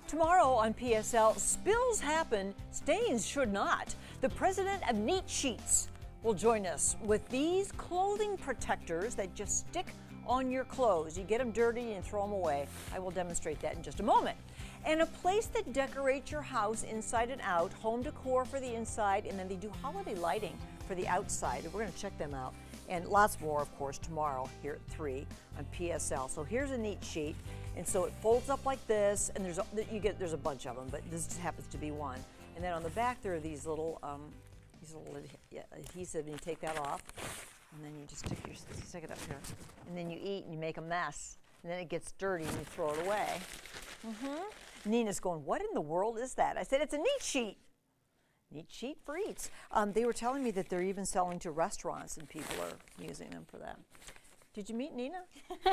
Tomorrow on PSL, spills happen, stains should not. The president of Neat Sheets will join us with these clothing protectors that just stick on your clothes. You get them dirty and throw them away. I will demonstrate that in just a moment. And a place that decorates your house inside and out, home decor for the inside, and then they do holiday lighting for the outside. And we're going to check them out. And lots more, of course, tomorrow here at 3 on PSL. So here's a Neat Sheet. And so it folds up like this, and there's a bunch of them, but this just happens to be one. And then on the back there are these little adhesive, and you take that off, and then you just stick it up here, and then you eat and you make a mess, and then it gets dirty and you throw it away. Nina's going, what in the world is that? I said, it's a Neat Sheet. Neat Sheet for eats. They were telling me that they're even selling to restaurants, and people are using them for that. Did you meet Nina?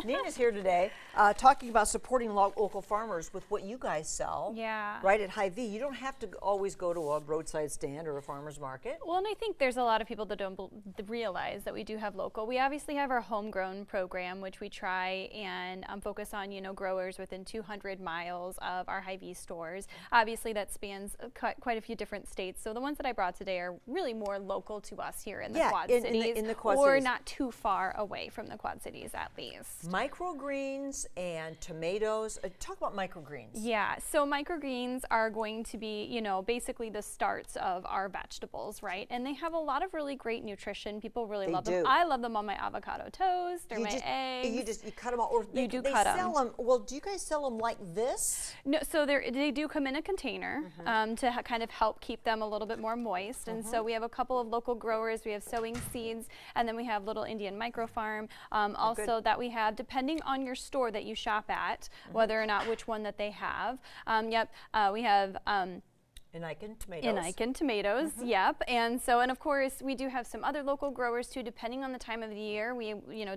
Nina's here today talking about supporting local farmers with what you guys sell. Yeah. Right at Hy-Vee. You don't have to always go to a roadside stand or a farmer's market. Well, and I think there's a lot of people that don't realize that we do have local. We obviously have our homegrown program, which we try and focus on, growers within 200 miles of our Hy-Vee stores. Obviously, that spans quite a few different states. So the ones that I brought today are really more local to us here in the Quad Cities, in the Quad or Cities. not too far away from the Quad Cities at least. Microgreens and tomatoes. Talk about microgreens. Yeah, so microgreens are going to be, basically the starts of our vegetables, right? And they have a lot of really great nutrition. People really love them. I love them on my avocado toast or my eggs. You cut them out, or they sell them. Well, do you guys sell them like this? No, so they do come in a container to kind of help keep them a little bit more moist. And so we have a couple of local growers. We have Sowing Seeds, and then we have Little Indian Micro Farm. Also that we have, depending on your store that you shop at, whether or not which one that they have. We have Inaiken tomatoes. Inaiken tomatoes, yep. And of course, we do have some other local growers too, depending on the time of the year.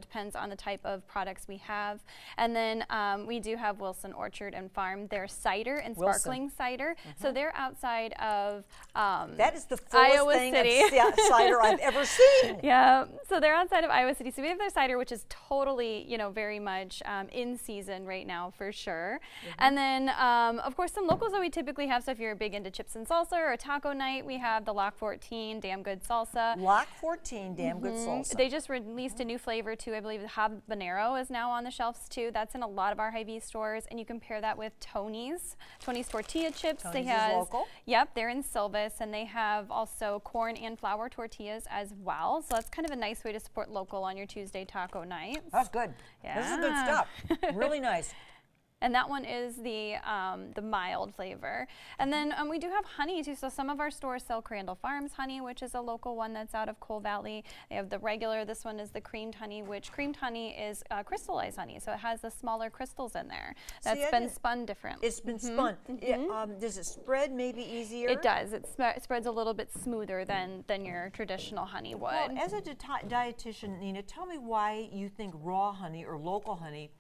Depends on the type of products we have. And then we do have Wilson Orchard and Farm. They're cider and sparkling cider. So they're outside of that is the fullest Iowa thing City. Of cider I've ever seen. Yeah, so they're outside of Iowa City. So we have their cider, which is totally, very much in season right now for sure. And then, of course, some locals that we typically have. So if you're big into chips and salsa or a taco night, we have the Lock 14 Damn Good Salsa. Lock 14 Damn Good Salsa. They just released a new flavor too. I believe the habanero is now on the shelves too. That's in a lot of our Hy-Vee stores, and you can pair that with Tony's tortilla chips. Tony's is local. Yep, they're in Silvis, and they have also corn and flour tortillas as well. So that's kind of a nice way to support local on your Tuesday taco nights. That's good. Yeah. This is good stuff. Really nice. And that one is the mild flavor. And then we do have honey too. So some of our stores sell Crandall Farms honey, which is a local one that's out of Coal Valley. They have the regular. This one is the creamed honey, which creamed honey is crystallized honey. So it has the smaller crystals in there. That's been spun different. It's been spun. Does it spread maybe easier? It does. It spreads a little bit smoother than your traditional honey would. Well, as a dietitian, Nina, tell me why you think raw honey or local honey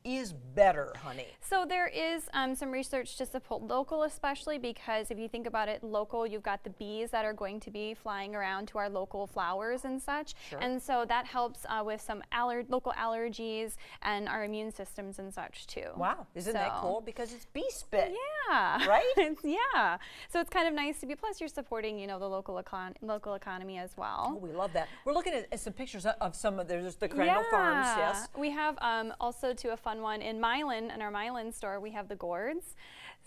is better honey. So there is some research to support local, especially because if you think about it, local, you've got the bees that are going to be flying around to our local flowers and such. And so that helps with some local allergies and our immune systems and such too. Wow, isn't that cool? Because it's bee spit. Yeah. Right? Yeah. So it's kind of nice to be, plus you're supporting, the local economy as well. Oh, we love that. We're looking at some pictures of some of, there's the Crandall Farms, yes. We have also a fun one in Milan, in our Milan store, we have the gourds.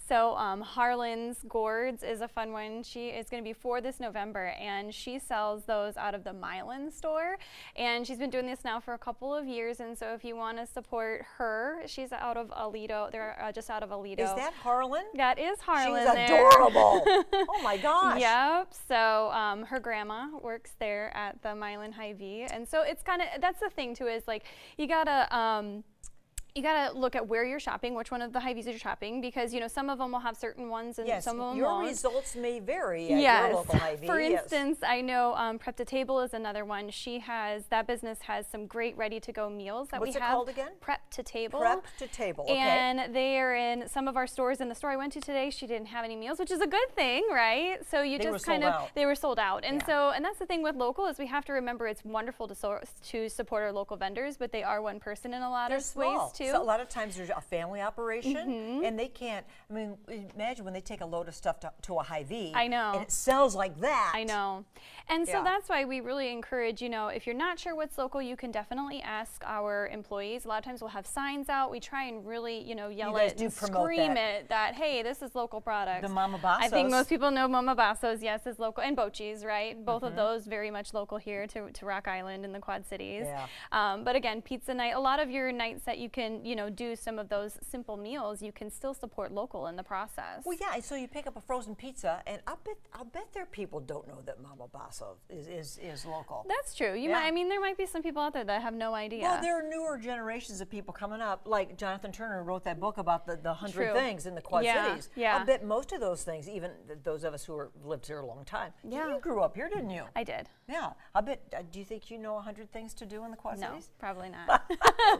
So Harlan's Gourds is a fun one. She is going to be for this November, and she sells those out of the Milan store. And she's been doing this now for a couple of years. And so if you want to support her, she's out of Aledo. They're just out of Aledo. Is that Harlan? That is Harlan. She's adorable. Oh my gosh. Yep. So her grandma works there at the Milan Hy-Vee. And so it's kind of, that's the thing too, is like you gotta look at where you're shopping, which one of the Hy-Vees you're shopping, because some of them will have certain ones and some of them your won't. results may vary at your local Hy-Vee. For instance, I know Prep to Table is another one. That business has some great ready-to-go meals that we have. What's it called again? Prep to Table. Prep to Table. Okay. And they are in some of our stores. In the store I went to today, she didn't have any meals, which is a good thing, right? So you just kind of they were sold out, and and that's the thing with local is we have to remember it's wonderful to support our local vendors, but they are one person in a lot of ways too. too. So a lot of times there's a family operation, and they can't. I mean, imagine when they take a load of stuff to a Hy-Vee. I know. And it sells like that. I know. And so that's why we really encourage, if you're not sure what's local, you can definitely ask our employees. A lot of times we'll have signs out. We try and really, yell it and scream it that, hey, this is local products. The Mama Bassos. I think most people know Mama Bassos, yes, is local. And Bochi's, right? Both of those very much local here to Rock Island and the Quad Cities. Yeah. But again, pizza night, a lot of your nights that you can, do some of those simple meals, you can still support local in the process. Well, yeah, and so you pick up a frozen pizza, and I'll bet there people don't know that Mama Basso is local. That's true. There might be some people out there that have no idea. Well, there are newer generations of people coming up, like Jonathan Turner wrote that book about the 100 things in the Quad Cities. Yeah. I'll bet most of those things, even those of us who lived here a long time. Yeah. You grew up here, didn't you? I did. Yeah. I bet, do you think you know 100 things to do in the Quad Cities? No, probably not.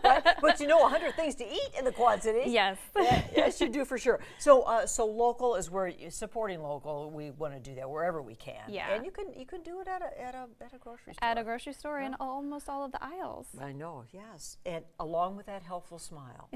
Right? But you know 100 things to eat in the Quad Cities? Yes. Yes, you do for sure. So local is where supporting local, we want to do that wherever we can. Yeah. And you can do it at a grocery store. At a grocery store in almost all of the aisles. I know, yes. And along with that helpful smile.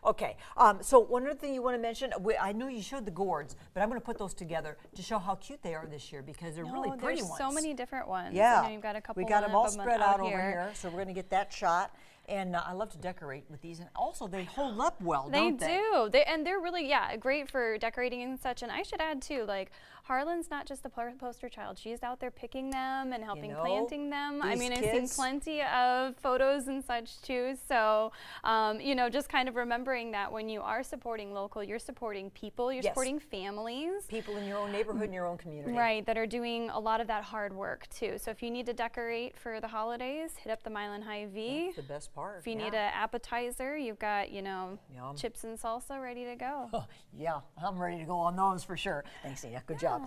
Okay, so one other thing you want to mention, I know you showed the gourds, but I'm going to put those together to show how cute they are this year because they're really pretty ones. There's so many different ones. Yeah. You've got a couple. We got them all of spread out over here, so we're going to get that shot. And I love to decorate with these, and also they hold up well, don't they? They do. They're really, great for decorating and such. And I should add too, like Harlan's not just the poster child. She's out there picking them and helping planting them. I mean, I've seen plenty of photos and such too. So, just kind of remembering that when you are supporting local, you're supporting people, you're supporting families. People in your own neighborhood, in your own community. Right, that are doing a lot of that hard work too. So if you need to decorate for the holidays, hit up the Milan Hy-Vee. That's the best part. If you need an appetizer, you've got, chips and salsa ready to go. Yeah, I'm ready to go on those for sure. Thanks, Nina. Good job.